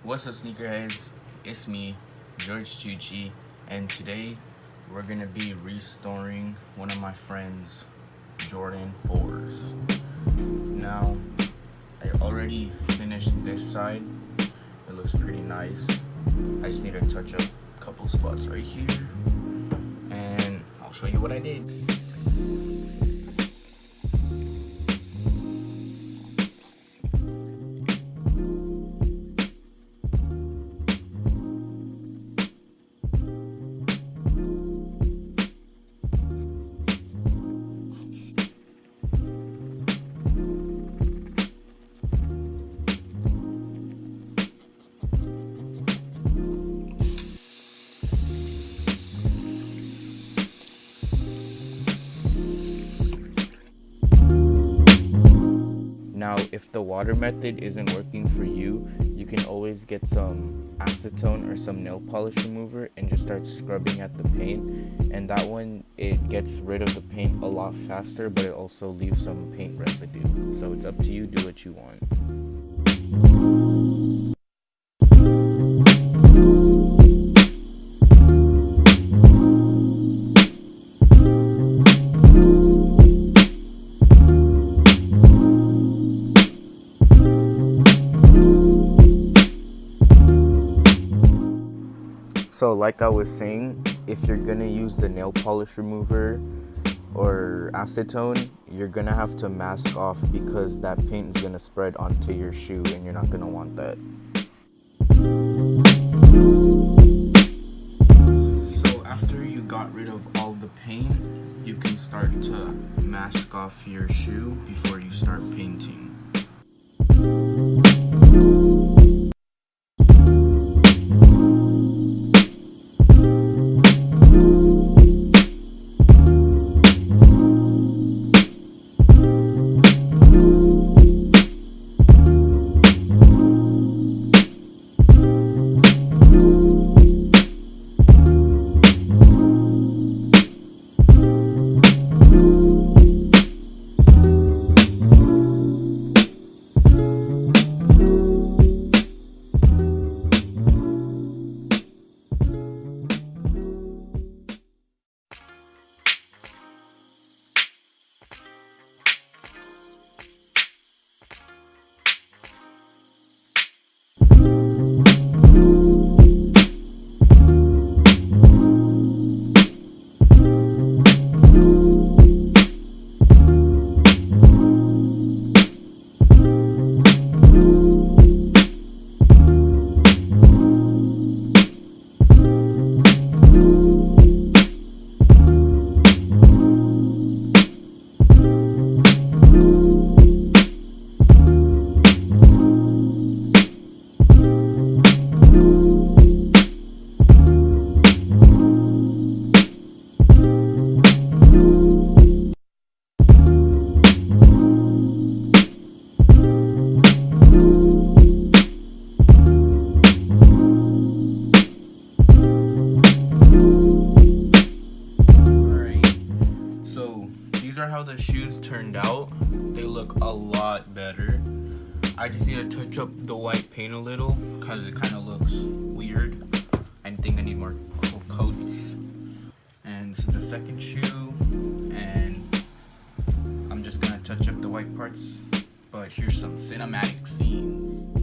What's up, sneakerheads? It's me, George Chuchi, and today we're gonna be restoring one of my friend's Jordan 4s. Now, I already finished this side. It looks pretty nice. I just need to touch up a couple spots right here, and I'll show you what I did. Now, if the water method isn't working for you, you can always get some acetone or some nail polish remover and just start scrubbing at the paint. And that one, it gets rid of the paint a lot faster, but it also leaves some paint residue. So it's up to you, do what you want. So like I was saying, if you're gonna use the nail polish remover or acetone, you're gonna have to mask off because that paint is gonna spread onto your shoe and you're not gonna want that. So after you got rid of all the paint, you can start to mask off your shoe before you start painting. These are how the shoes turned out. They look a lot better. I just need to touch up the white paint a little because it kind of looks weird. I think I need more coats. And this is the second shoe, and I'm just gonna touch up the white parts. But here's some cinematic scenes.